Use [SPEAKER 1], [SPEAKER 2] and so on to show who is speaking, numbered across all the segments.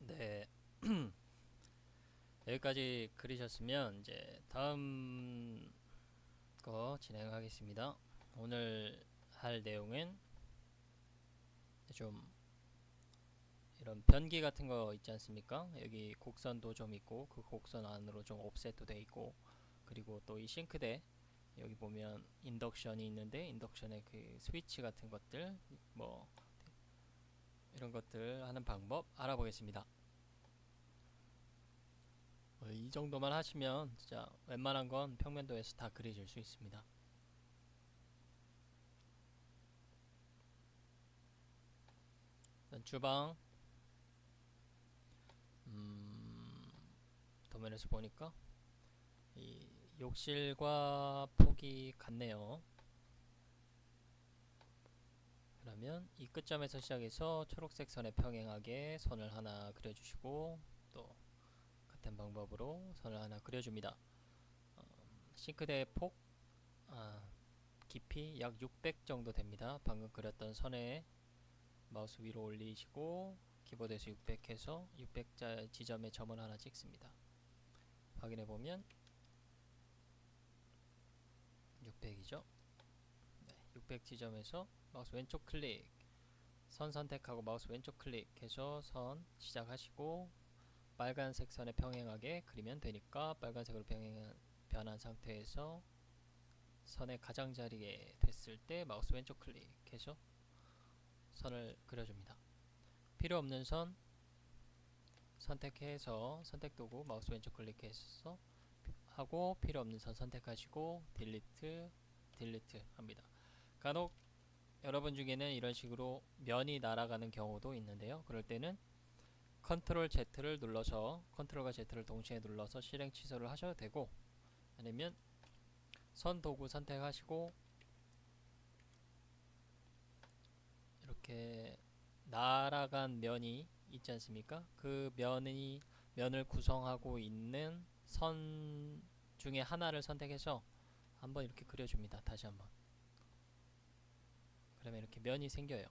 [SPEAKER 1] 네, 여기까지 그리셨으면 이제 다음 거 진행하겠습니다. 오늘 할 내용은 좀 이런 변기 같은 거 있지 않습니까? 여기 곡선도 좀 있고 그 곡선 안으로 좀 옵셋도 돼 있고, 그리고 또 이 싱크대 여기 보면 인덕션이 있는데 인덕션의 그 스위치 같은 것들 뭐 이런 것들 하는 방법 알아보겠습니다. 이 정도만 하시면 진짜 웬만한 건 평면도에서 다 그려질 수 있습니다. 일단 주방 도면에서 보니까 이 욕실과 폭이 같네요. 그러면 이 끝점에서 시작해서 초록색 선에 평행하게 선을 하나 그려주시고, 또 같은 방법으로 선을 하나 그려줍니다. 싱크대의 폭 깊이 약 600 정도 됩니다. 방금 그렸던 선에 마우스 위로 올리시고 키보드에서 600 해서 600자 지점에 점을 하나 찍습니다. 확인해보면 600이죠. 600 지점에서 마우스 왼쪽 클릭, 선 선택하고 마우스 왼쪽 클릭해서 선 시작하시고 빨간색 선에 평행하게 그리면 되니까 빨간색으로 변한 상태에서 선의 가장자리에 됐을 때 마우스 왼쪽 클릭해서 선을 그려줍니다. 필요 없는 선 선택해서 선택도구 마우스 왼쪽 클릭해서 하고, 필요 없는 선 선택하시고 딜리트 합니다. 간혹 여러분 중에는 이런 식으로 면이 날아가는 경우도 있는데요. 그럴 때는 컨트롤 Z를 눌러서 컨트롤과 Z를 동시에 눌러서 실행 취소를 하셔도 되고, 아니면 선 도구 선택하시고 이렇게 날아간 면이 있지 않습니까? 그 면을 구성하고 있는 선 중에 하나를 선택해서 한번 이렇게 그려줍니다. 다시 한번. 그러면 이렇게 면이 생겨요.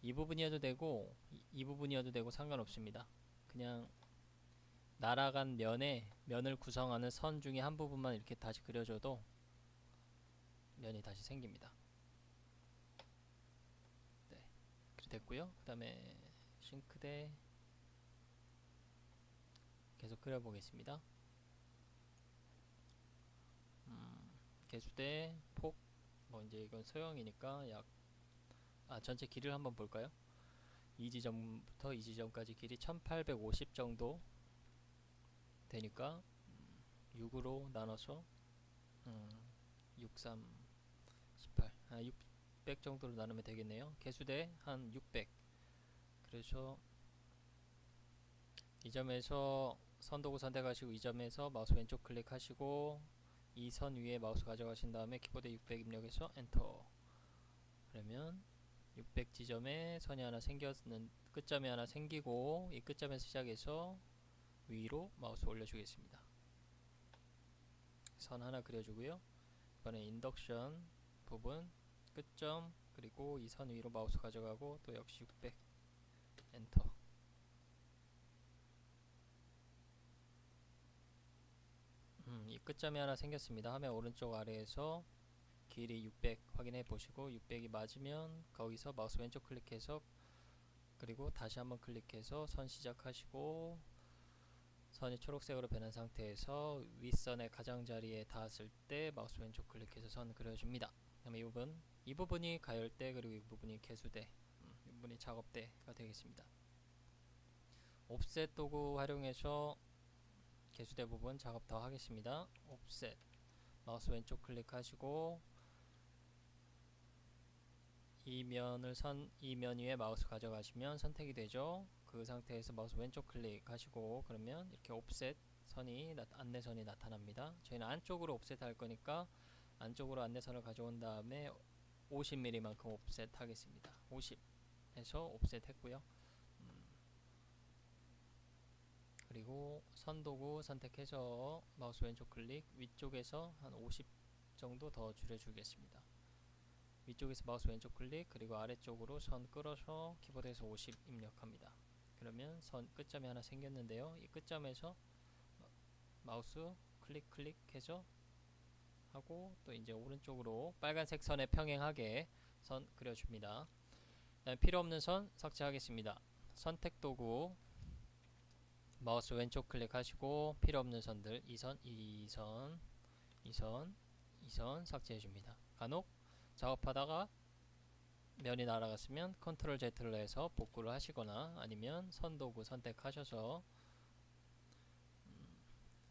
[SPEAKER 1] 이 부분이어도 되고 이 부분이어도 되고 상관없습니다. 그냥 날아간 면을 구성하는 선 중에 한 부분만 이렇게 다시 그려줘도 면이 다시 생깁니다. 네, 그렇게 됐고요. 그 다음에 싱크대 계속 그려보겠습니다. 개수대 폭, 뭐 이제 이건 소형이니까 전체 길이를 한번 볼까요? 이 지점부터 이 지점까지 길이 1850 정도 되니까 6으로 나눠서 6, 3, 18 600 정도로 나누면 되겠네요. 개수대 한 600. 그래서 이 점에서 선도구 선택하시고 이 점에서 마우스 왼쪽 클릭하시고 이 선 위에 마우스 가져가신 다음에 키보드에 600 입력해서 엔터. 그러면 600 지점에 선이 하나 생겼는 끝점이 하나 생기고, 이 끝점에서 시작해서 위로 마우스 올려주겠습니다. 선 하나 그려주고요. 이번에 인덕션 부분 끝점, 그리고 이 선 위로 마우스 가져가고 또 역시 600 엔터. 이 끝점이 하나 생겼습니다. 화면 오른쪽 아래에서 길이 600 확인해 보시고 600이 맞으면 거기서 마우스 왼쪽 클릭해서, 그리고 다시 한번 클릭해서 선 시작하시고 선이 초록색으로 변한 상태에서 윗선의 가장자리에 닿았을 때 마우스 왼쪽 클릭해서 선 그려줍니다. 그 다음에 이 부분이 가열대, 그리고 이 부분이 개수대, 이 부분이 작업대가 되겠습니다. 옵셋 도구 활용해서 개수대 부분 작업 더 하겠습니다. 옵셋 마우스 왼쪽 클릭하시고 이 면 위에 마우스 가져가시면 선택이 되죠. 그 상태에서 마우스 왼쪽 클릭하시고 그러면 이렇게 옵셋 안내선이 나타납니다. 저희는 안쪽으로 옵셋 할 거니까 안쪽으로 안내선을 가져온 다음에 50mm만큼 옵셋 하겠습니다. 50 해서 옵셋 했고요. 그리고 선도구 선택해서 마우스 왼쪽 클릭, 위쪽에서 한 50 정도 더 줄여주겠습니다. 위쪽에서 마우스 왼쪽 클릭, 그리고 아래쪽으로 선 끌어서 키보드에서 50 입력합니다. 그러면 선 끝점이 하나 생겼는데요. 이 끝점에서 마우스 클릭해서 하고 또 이제 오른쪽으로 빨간색 선에 평행하게 선 그려줍니다. 그다음에 필요 없는 선 삭제하겠습니다. 선택 도구 마우스 왼쪽 클릭하시고 필요 없는 선들 2선, 2선, 2선, 2선 삭제해줍니다. 간혹 작업하다가 면이 날아갔으면 컨트롤 Z를 해서 복구를 하시거나 아니면 선도구 선택하셔서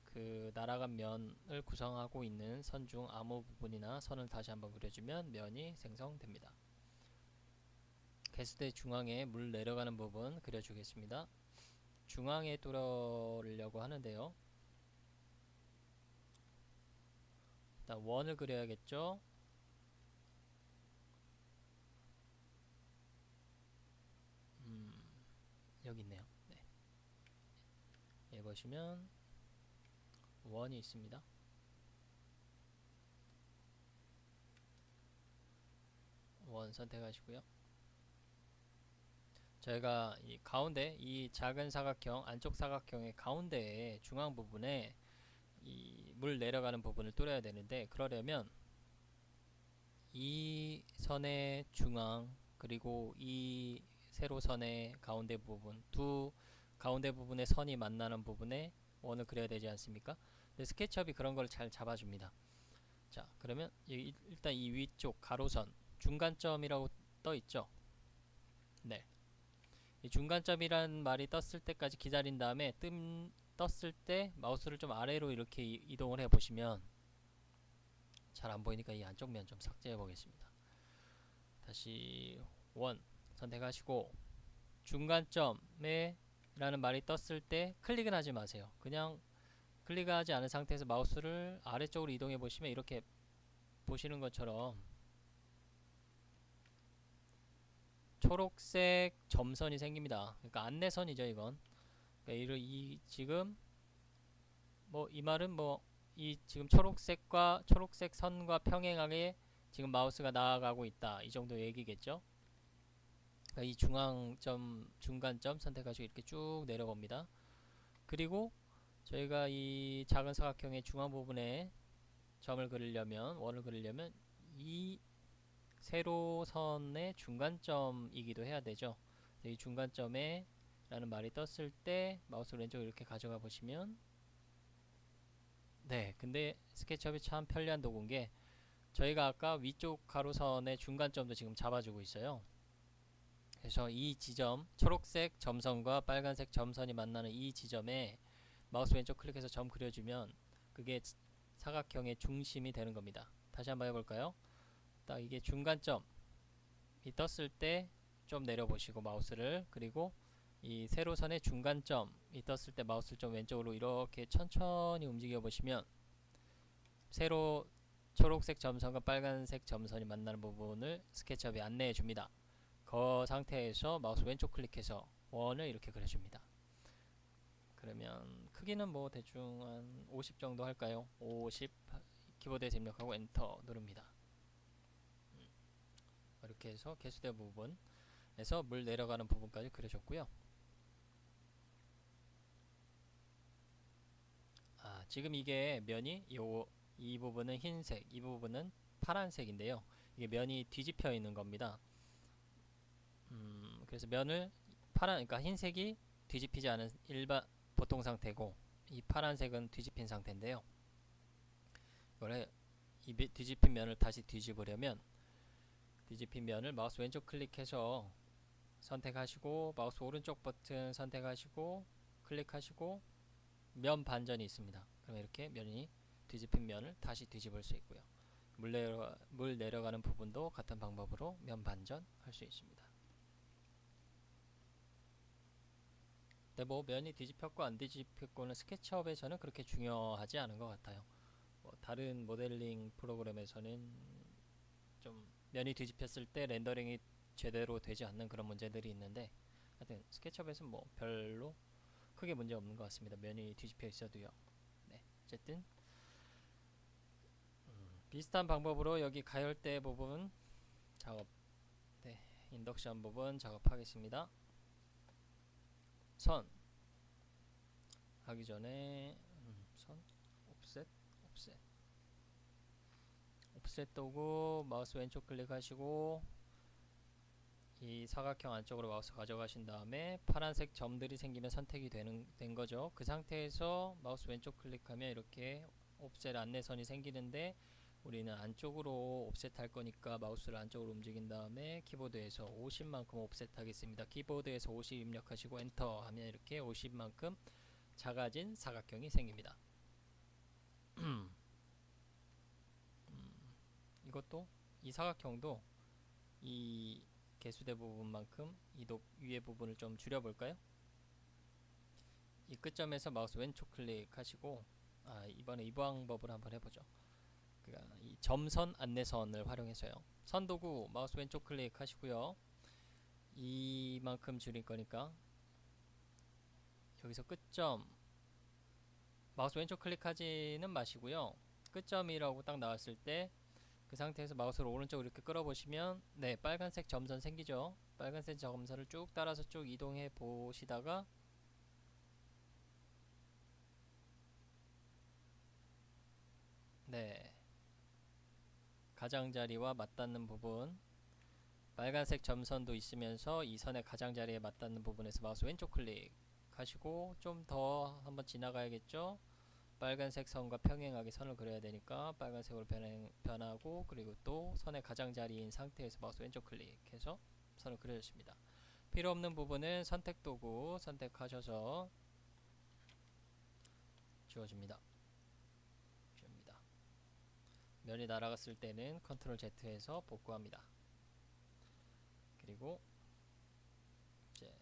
[SPEAKER 1] 그 날아간 면을 구성하고 있는 선 중 아무 부분이나 선을 다시 한번 그려주면 면이 생성됩니다. 개수대 중앙에 물 내려가는 부분 그려주겠습니다. 중앙에 뚫으려고 하는데요. 일단 원을 그려야겠죠. 여기 있네요. 네. 여기 보시면 원이 있습니다. 원 선택하시고요. 저희가 이 가운데 이 작은 사각형 안쪽 사각형의 가운데에 중앙 부분에 이 물 내려가는 부분을 뚫어야 되는데 그러려면 이 선의 중앙 그리고 이 세로선의 가운데 부분 두 가운데 부분의 선이 만나는 부분에 원을 그려야 되지 않습니까? 근데 스케치업이 그런 걸 잘 잡아줍니다. 자, 그러면 일단 이 위쪽 가로선 중간점이라고 떠 있죠. 네. 이 중간점이란 말이 떴을 때까지 기다린 다음에 떴을 때 마우스를 좀 아래로 이렇게 이동을 해 보시면 잘 안 보이니까 이 안쪽 면 좀 삭제해 보겠습니다. 다시 원 선택하시고 중간점에 라는 말이 떴을 때 클릭은 하지 마세요. 그냥 클릭하지 않은 상태에서 마우스를 아래쪽으로 이동해 보시면 이렇게 보시는 것처럼 초록색 점선이 생깁니다. 그러니까 안내선이죠, 이건. 그러니까 지금 뭐 이 말은 뭐 이 지금 초록색 선과 평행하게 지금 마우스가 나아가고 있다. 이 정도 얘기겠죠. 그러니까 이 중간점 선택하시고 이렇게 쭉 내려봅니다. 그리고 저희가 이 작은 사각형의 중앙 부분에 원을 그리려면 이 세로선의 중간점이기도 해야 되죠. 이 중간점에 라는 말이 떴을 때 마우스 왼쪽으로 이렇게 가져가 보시면 네, 근데 스케치업이 참 편리한 도구인 게 저희가 아까 위쪽 가로선의 중간점도 지금 잡아주고 있어요. 그래서 이 지점 초록색 점선과 빨간색 점선이 만나는 이 지점에 마우스 왼쪽 클릭해서 점 그려주면 그게 사각형의 중심이 되는 겁니다. 다시 한번 해볼까요? 딱 이게 중간점이 떴을 때 좀 내려보시고 마우스를 그리고 이 세로선의 중간점이 떴을 때 마우스를 좀 왼쪽으로 이렇게 천천히 움직여 보시면 초록색 점선과 빨간색 점선이 만나는 부분을 스케치업이 안내해 줍니다. 그 상태에서 마우스 왼쪽 클릭해서 원을 이렇게 그려줍니다. 그러면 크기는 뭐 대충 한 50 정도 할까요? 50 키보드에서 입력하고 엔터 누릅니다. 이렇게 해서 개수대 부분에서 물 내려가는 부분까지 그려줬고요. 지금 이게 면이 이 부분은 흰색, 이 부분은 파란색인데요. 이게 면이 뒤집혀 있는 겁니다. 그래서 면을 그러니까 흰색이 뒤집히지 않은 보통 상태고 이 파란색은 뒤집힌 상태인데요. 이 뒤집힌 면을 다시 뒤집으려면 뒤집힌 면을 마우스 왼쪽 클릭해서 선택하시고 마우스 오른쪽 버튼 선택하시고 클릭하시고 면 반전이 있습니다. 그러면 이렇게 면이 뒤집힌 면을 다시 뒤집을 수 있고요. 물 내려가는 부분도 같은 방법으로 면 반전 할 수 있습니다. 근데 뭐 면이 뒤집혔고 안 뒤집혔고는 스케치업에서는 그렇게 중요하지 않은 것 같아요. 뭐 다른 모델링 프로그램에서는 좀 면이 뒤집혔을 때 렌더링이 제대로 되지 않는 그런 문제들이 있는데 하여튼 스케치업에서는 뭐 별로 크게 문제 없는 것 같습니다. 면이 뒤집혀 있어도요. 네, 어쨌든 비슷한 방법으로 여기 가열대 부분 작업, 인덕션 부분 작업하겠습니다. 선 하기 전에 선 옵셋 옵셋 도구 마우스 왼쪽 클릭하시고 이 사각형 안쪽으로 마우스 가져가신 다음에 파란색 점들이 생기면 선택이 된 거죠. 그 상태에서 마우스 왼쪽 클릭하면 이렇게 옵셋 안내선이 생기는데 우리는 안쪽으로 옵셋 할 거니까 마우스를 안쪽으로 움직인 다음에 키보드에서 50만큼 옵셋 하겠습니다. 키보드에서 50 입력하시고 엔터 하면 이렇게 50만큼 작아진 사각형이 생깁니다. 이것도 이 사각형도 이 개수대 부분만큼 이 위에 부분을 좀 줄여볼까요? 이 끝점에서 마우스 왼쪽 클릭하시고 이번에 이 방법을 한번 해보죠. 그러니까 이 점선 안내선을 활용해서요. 선도구 마우스 왼쪽 클릭하시고요. 이만큼 줄일 거니까 여기서 끝점 마우스 왼쪽 클릭하지는 마시고요. 끝점이라고 딱 나왔을 때 그 상태에서 마우스를 오른쪽으로 이렇게 끌어보시면 네, 빨간색 점선 생기죠. 빨간색 점선을 쭉 따라서 쭉 이동해 보시다가 네, 가장자리와 맞닿는 부분 빨간색 점선도 있으면서 이 선의 가장자리에 맞닿는 부분에서 마우스 왼쪽 클릭하시고 좀 더 한번 지나가야겠죠. 빨간색 선과 평행하게 선을 그려야 되니까 빨간색으로 변하고 그리고 또 선의 가장자리인 상태에서 마우스 왼쪽 클릭해서 선을 그려줬습니다. 필요 없는 부분은 선택 도구 선택하셔서 지워줍니다. 면이 날아갔을 때는 컨트롤 Z해서 복구합니다. 그리고 이제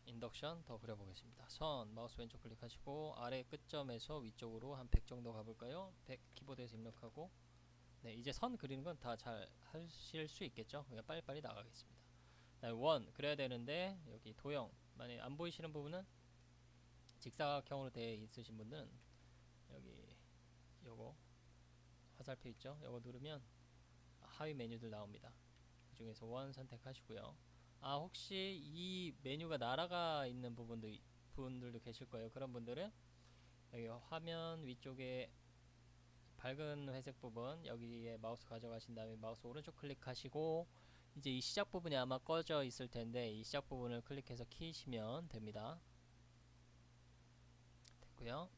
[SPEAKER 1] 인덕션 더 그려보겠습니다. 선 마우스 왼쪽 클릭하시고 아래 끝점에서 위쪽으로 한 100 정도 가볼까요? 100 키보드에서 입력하고 네, 이제 선 그리는 건 다 잘 하실 수 있겠죠? 그냥 빨리빨리 나가겠습니다. 원 그려야 되는데 여기 도형 만약에 안 보이시는 부분은 직사각형으로 되어 있으신 분은 여기 요거 화살표 있죠? 요거 누르면 하위 메뉴들 나옵니다. 그 중에서 원 선택하시고요. 혹시 이 메뉴가 날아가 있는 분들도 계실 거예요. 그런 분들은 여기 화면 위쪽에 밝은 회색 부분 여기에 마우스 가져가신 다음에 마우스 오른쪽 클릭하시고 이제 이 시작 부분이 아마 꺼져 있을 텐데 이 시작 부분을 클릭해서 키시면 됩니다. 됐고요.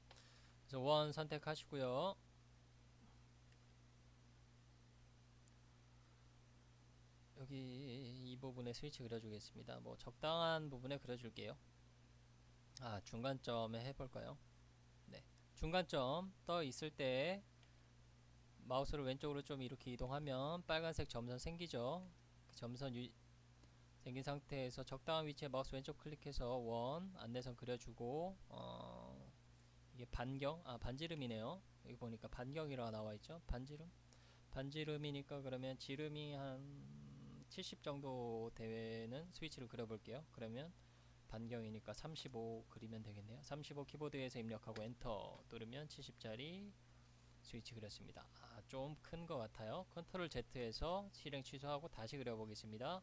[SPEAKER 1] 그래서 원 선택하시고요. 여기 이 부분에 스위치 그려주겠습니다. 뭐 적당한 부분에 그려줄게요. 중간점에 해볼까요? 네, 중간점 떠 있을 때 마우스를 왼쪽으로 좀 이렇게 이동하면 빨간색 점선 생기죠. 그 점선 생긴 상태에서 적당한 위치에 마우스 왼쪽 클릭해서 원 안내선 그려주고 이게 반지름이네요. 여기 보니까 반경이라고 나와있죠. 반지름이니까 그러면 지름이 한 70 정도 되는 스위치를 그려볼게요. 그러면 반경이니까 35 그리면 되겠네요. 35 키보드에서 입력하고 엔터 누르면 70짜리 스위치 그렸습니다. 좀 큰 것 같아요. 컨트롤 Z에서 실행 취소하고 다시 그려보겠습니다.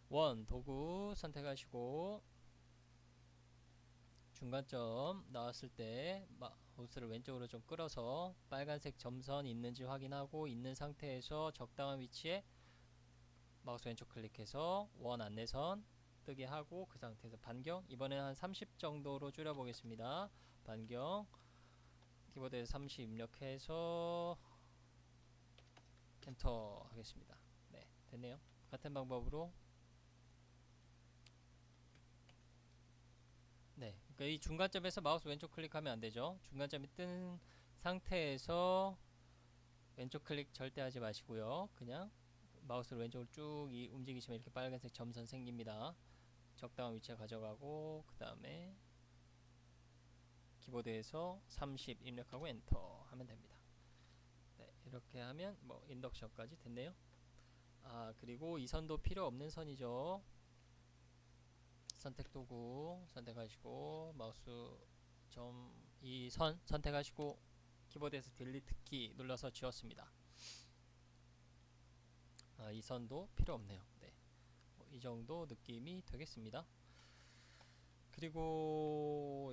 [SPEAKER 1] 원 도구 선택하시고 중간점 나왔을 때 마우스를 왼쪽으로 좀 끌어서 빨간색 점선 있는지 확인하고 있는 상태에서 적당한 위치에 마우스 왼쪽 클릭해서 원 안내선 뜨게 하고 그 상태에서 반경 이번에는 한 30 정도로 줄여 보겠습니다. 반경 키보드에서 30 입력해서 엔터 하겠습니다. 네, 됐네요. 같은 방법으로 네, 그러니까 이 중간점에서 마우스 왼쪽 클릭하면 안되죠. 중간점이 뜬 상태에서 왼쪽 클릭 절대 하지 마시고요. 그냥 마우스를 왼쪽으로 쭉 움직이시면 이렇게 빨간색 점선 생깁니다. 적당한 위치에 가져가고 그 다음에 키보드에서 30 입력하고 엔터 하면 됩니다. 네, 이렇게 하면 뭐 인덕션까지 됐네요. 그리고 이 선도 필요 없는 선이죠. 선택 도구 선택하시고 마우스 이 선 선택하시고 키보드에서 딜리트 키 눌러서 지웠습니다. 이 선도 필요 없네요. 네, 이 정도 느낌이 되겠습니다. 그리고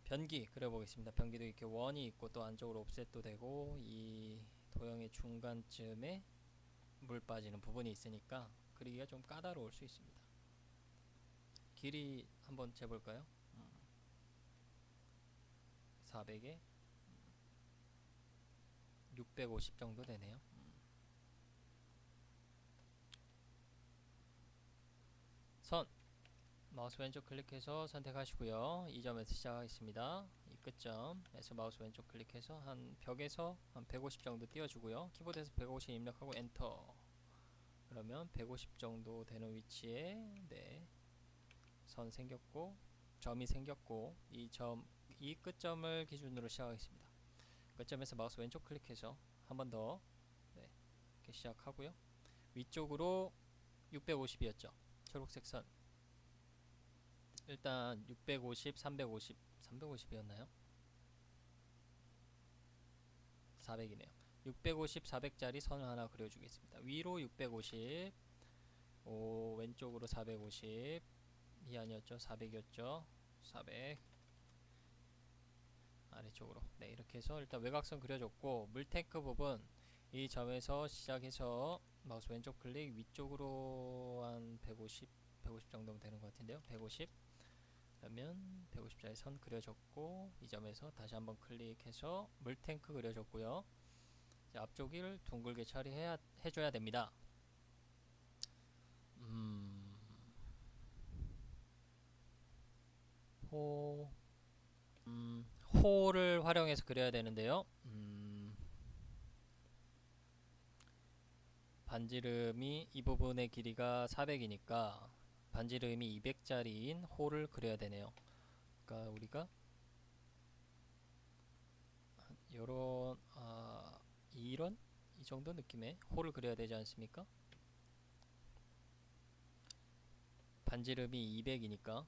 [SPEAKER 1] 변기 그려보겠습니다. 변기도 이렇게 원이 있고 또 안쪽으로 옵셋도 되고 이 도형의 중간쯤에 물 빠지는 부분이 있으니까 그리기가 좀 까다로울 수 있습니다. 길이 한번 재볼까요? 400에 650 정도 되네요. 선 마우스 왼쪽 클릭해서 선택하시고요. 이 점에서 시작하겠습니다. 이 끝점에서 마우스 왼쪽 클릭해서 한 벽에서 한 150 정도 띄워주고요. 키보드에서 150 입력하고 엔터. 그러면 150 정도 되는 위치에 네, 선 생겼고 점이 생겼고 이 끝점을 기준으로 시작하겠습니다. 끝점에서 마우스 왼쪽 클릭해서 한 번 더 네, 이렇게 시작하고요. 위쪽으로 650이었죠. 초록색 선 일단 650, 350, 350이었나요? 400이네요. 650, 400짜리 선을 하나 그려주겠습니다. 위로 650, 왼쪽으로 450, 이 아니었죠? 400이었죠? 400 아래쪽으로 네, 이렇게 해서 일단 외곽선 그려줬고 물탱크 부분 이 점에서 시작해서 마우스 왼쪽 클릭 위쪽으로 한 150 정도면 되는 것 같은데요. 150 그러면 150짜리 선 그려줬고 이 점에서 다시 한번 클릭해서 물탱크 그려줬고요. 앞쪽을 둥글게 처리해줘야 됩니다. 호, 호를 활용해서 그려야 되는데요. 반지름이 이 부분의 길이가 400이니까 반지름이 200짜리인 호를 그려야 되네요. 그러니까 우리가 요런 이런 이 정도 느낌의 호를 그려야 되지 않습니까? 반지름이 200이니까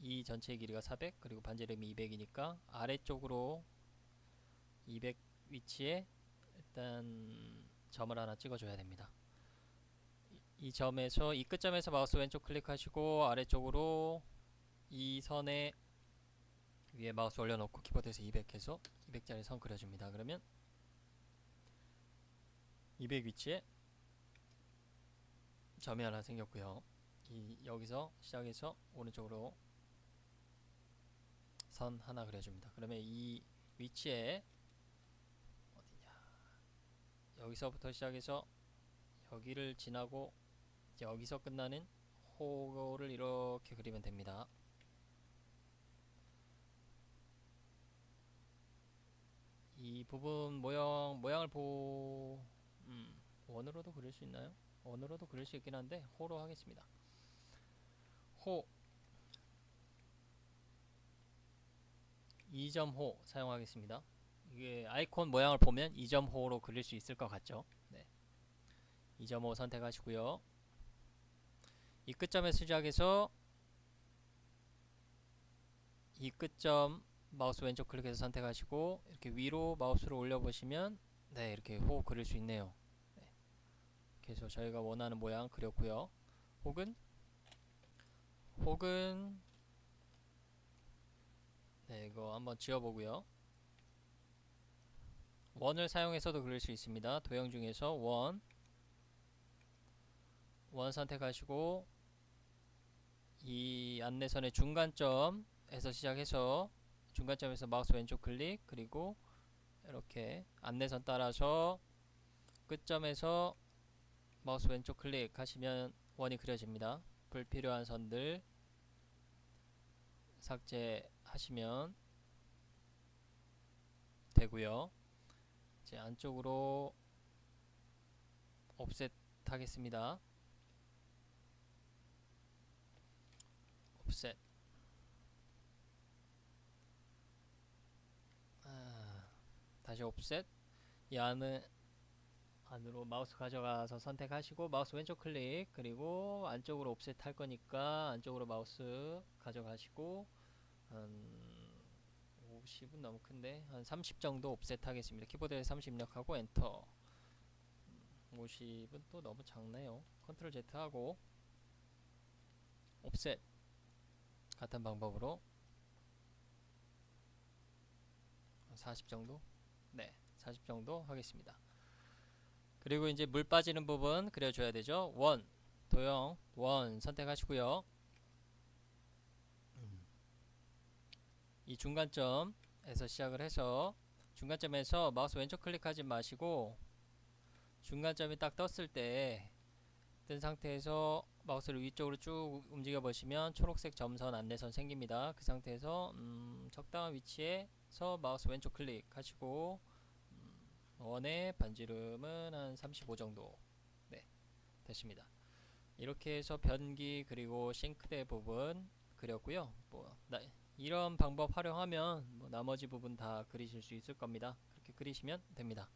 [SPEAKER 1] 이 전체의 길이가 400 그리고 반지름이 200이니까 아래쪽으로 200 위치에 일단 점을 하나 찍어줘야 됩니다. 이 점에서 이 끝점에서 마우스 왼쪽 클릭하시고 아래쪽으로 이 선에 위에 마우스 올려놓고 키보드에서 200 해서 200짜리 선 그려줍니다. 그러면 200 위치에 점이 하나 생겼고요. 여기서 시작해서 오른쪽으로 선 하나 그려줍니다. 그러면 이 위치에 어디냐 여기서부터 시작해서 여기를 지나고 여기서 끝나는 호를 이렇게 그리면 됩니다. 이 부분 모양을 원으로도 그릴 수 있나요? 원으로도 그릴 수 있긴 한데 호로 하겠습니다. 호 2점호 사용하겠습니다. 이게 아이콘 모양을 보면 2점호로 그릴 수 있을 것 같죠? 네. 2점호 선택하시고요. 이 끝점에서 시작해서 이 끝점 마우스 왼쪽 클릭해서 선택하시고 이렇게 위로 마우스를 올려보시면 네, 이렇게 호 그릴 수 있네요. 네. 그래서 저희가 원하는 모양 그렸고요. 혹은 네, 이거 한번 지워보고요. 원을 사용해서도 그릴 수 있습니다. 도형 중에서 원 선택하시고 이 안내선의 중간점에서 시작해서 중간점에서 마우스 왼쪽 클릭 그리고 이렇게 안내선 따라서 끝점에서 마우스 왼쪽 클릭 하시면 원이 그려집니다. 불필요한 선들 삭제하시면 되고요. 이제 안쪽으로 옵셋 하겠습니다. 옵셋 다시 옵셋 이 안으로 마우스 가져가서 선택하시고 마우스 왼쪽 클릭 그리고 안쪽으로 옵셋 할 거니까 안쪽으로 마우스 가져가시고 한 50은 너무 큰데 한 30 정도 옵셋 하겠습니다. 키보드에 30 입력하고 엔터. 50은 또 너무 작네요. 컨트롤 Z 하고 옵셋 같은 방법으로 40 정도? 네, 40 정도 하겠습니다. 그리고 이제 물 빠지는 부분 그려줘야 되죠. 원, 도형, 원 선택하시고요. 이 중간점에서 시작을 해서 중간점에서 마우스 왼쪽 클릭하지 마시고 중간점이 딱 떴을 때 뜬 상태에서 마우스를 위쪽으로 쭉 움직여 보시면 초록색 점선 안내선 생깁니다. 그 상태에서 적당한 위치에서 마우스 왼쪽 클릭하시고 원의 반지름은 한 35 정도 네, 됐습니다. 이렇게 해서 변기 그리고 싱크대 부분 그렸고요. 이런 방법 활용하면 나머지 부분 다 그리실 수 있을 겁니다. 그렇게 그리시면 됩니다.